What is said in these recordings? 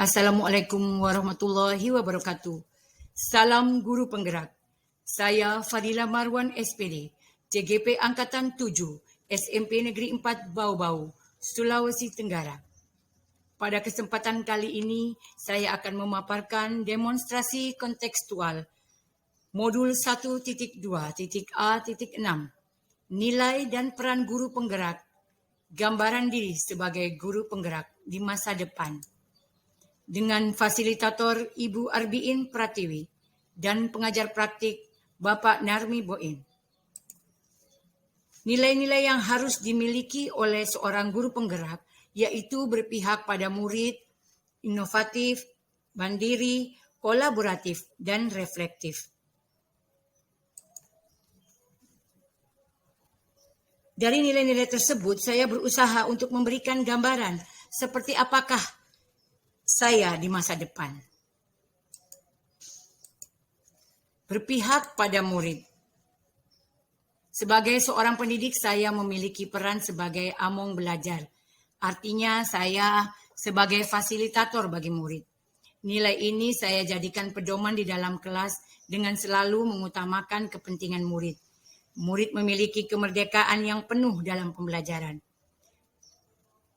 Assalamualaikum warahmatullahi wabarakatuh. Salam Guru Penggerak. Saya Fadila Marwan SPD, CGP Angkatan 7, SMP Negeri 4 Bau-Bau, Sulawesi Tenggara. Pada kesempatan kali ini, saya akan memaparkan demonstrasi kontekstual Modul 1.2.A.6, Nilai dan Peran Guru Penggerak, Gambaran Diri sebagai Guru Penggerak di Masa Depan, dengan fasilitator Ibu Arbiin Pratiwi dan pengajar praktik Bapak Narmi Boin. Nilai-nilai yang harus dimiliki oleh seorang guru penggerak yaitu berpihak pada murid, inovatif, mandiri, kolaboratif, dan reflektif. Dari nilai-nilai tersebut, saya berusaha untuk memberikan gambaran seperti apakah saya di masa depan. Berpihak pada murid. Sebagai seorang pendidik, saya memiliki peran sebagai among belajar. Artinya saya sebagai fasilitator bagi murid. Nilai ini saya jadikan pedoman di dalam kelas dengan selalu mengutamakan kepentingan murid. Murid memiliki kemerdekaan yang penuh dalam pembelajaran.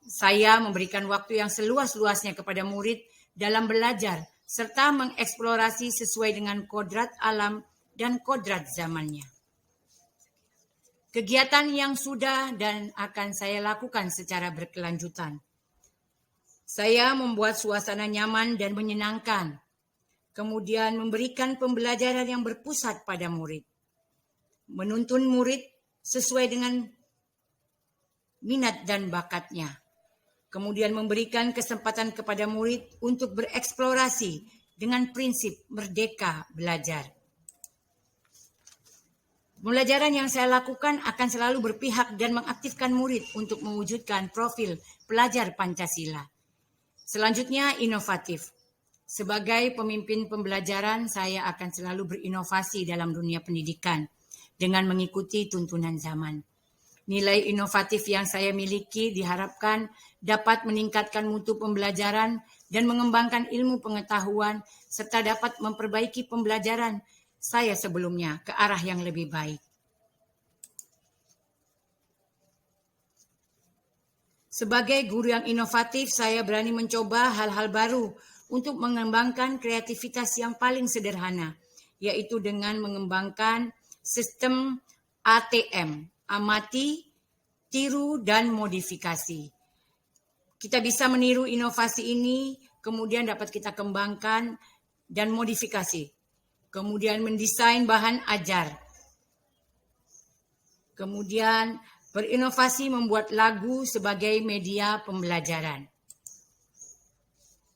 Saya memberikan waktu yang seluas-luasnya kepada murid dalam belajar serta mengeksplorasi sesuai dengan kodrat alam dan kodrat zamannya. Kegiatan yang sudah dan akan saya lakukan secara berkelanjutan. Saya membuat suasana nyaman dan menyenangkan, kemudian memberikan pembelajaran yang berpusat pada murid. Menuntun murid sesuai dengan minat dan bakatnya. Kemudian memberikan kesempatan kepada murid untuk bereksplorasi dengan prinsip merdeka belajar. Pembelajaran yang saya lakukan akan selalu berpihak dan mengaktifkan murid untuk mewujudkan profil pelajar Pancasila. Selanjutnya, inovatif. Sebagai pemimpin pembelajaran, saya akan selalu berinovasi dalam dunia pendidikan dengan mengikuti tuntunan zaman. Nilai inovatif yang saya miliki diharapkan dapat meningkatkan mutu pembelajaran dan mengembangkan ilmu pengetahuan serta dapat memperbaiki pembelajaran saya sebelumnya ke arah yang lebih baik. Sebagai guru yang inovatif, saya berani mencoba hal-hal baru untuk mengembangkan kreativitas yang paling sederhana, yaitu dengan mengembangkan sistem ATM, amati, tiru, dan modifikasi. Kita bisa meniru inovasi ini, kemudian dapat kita kembangkan dan modifikasi. Kemudian mendesain bahan ajar. Kemudian berinovasi membuat lagu sebagai media pembelajaran.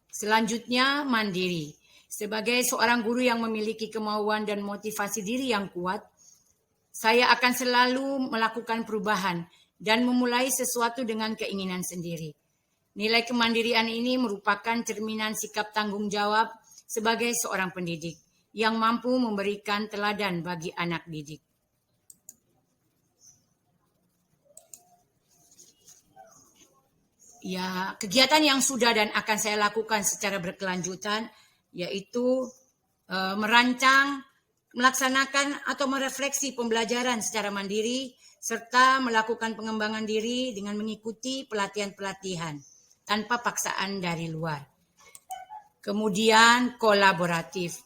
Selanjutnya, mandiri. Sebagai seorang guru yang memiliki kemauan dan motivasi diri yang kuat, saya akan selalu melakukan perubahan dan memulai sesuatu dengan keinginan sendiri. Nilai kemandirian ini merupakan cerminan sikap tanggung jawab sebagai seorang pendidik yang mampu memberikan teladan bagi anak didik. Ya, kegiatan yang sudah dan akan saya lakukan secara berkelanjutan yaitu merancang, melaksanakan atau merefleksi pembelajaran secara mandiri serta melakukan pengembangan diri dengan mengikuti pelatihan-pelatihan tanpa paksaan dari luar. Kemudian kolaboratif.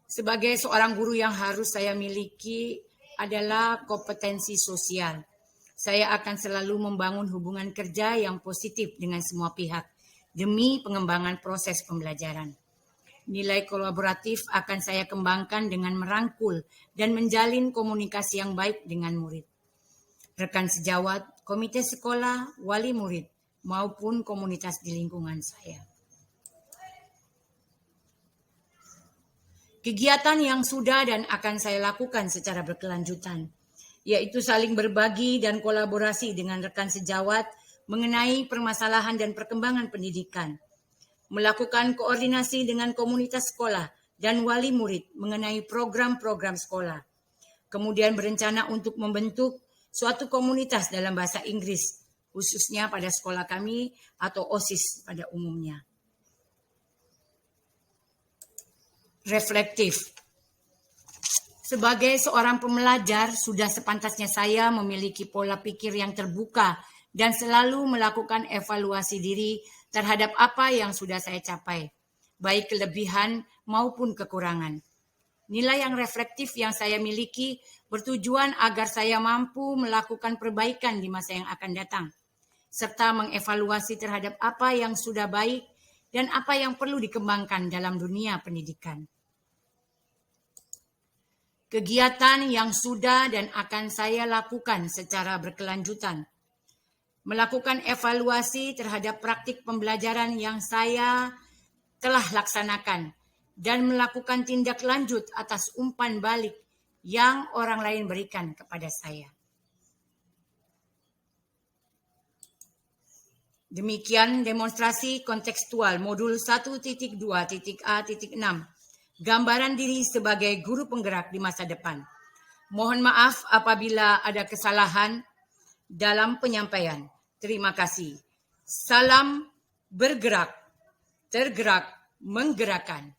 Sebagai seorang guru yang harus saya miliki adalah kompetensi sosial. Saya akan selalu membangun hubungan kerja yang positif dengan semua pihak demi pengembangan proses pembelajaran. Nilai kolaboratif akan saya kembangkan dengan merangkul dan menjalin komunikasi yang baik dengan murid, rekan sejawat, komite sekolah, wali murid, maupun komunitas di lingkungan saya. Kegiatan yang sudah dan akan saya lakukan secara berkelanjutan, yaitu saling berbagi dan kolaborasi dengan rekan sejawat mengenai permasalahan dan perkembangan pendidikan, melakukan koordinasi dengan komunitas sekolah dan wali murid mengenai program-program sekolah, kemudian berencana untuk membentuk suatu komunitas dalam bahasa Inggris, khususnya pada sekolah kami atau OSIS pada umumnya. reflektif. Sebagai seorang pembelajar, sudah sepantasnya saya memiliki pola pikir yang terbuka dan selalu melakukan evaluasi diri terhadap apa yang sudah saya capai, baik kelebihan maupun kekurangan. Nilai yang reflektif yang saya miliki bertujuan agar saya mampu melakukan perbaikan di masa yang akan datang, serta mengevaluasi terhadap apa yang sudah baik dan apa yang perlu dikembangkan dalam dunia pendidikan. Kegiatan yang sudah dan akan saya lakukan secara berkelanjutan. Melakukan evaluasi terhadap praktik pembelajaran yang saya telah laksanakan dan melakukan tindak lanjut atas umpan balik yang orang lain berikan kepada saya. Demikian demonstrasi kontekstual modul 1.2.a.6. Gambaran diri sebagai guru penggerak di masa depan. Mohon maaf apabila ada kesalahan dalam penyampaian. Terima kasih. Salam bergerak, tergerak, menggerakkan.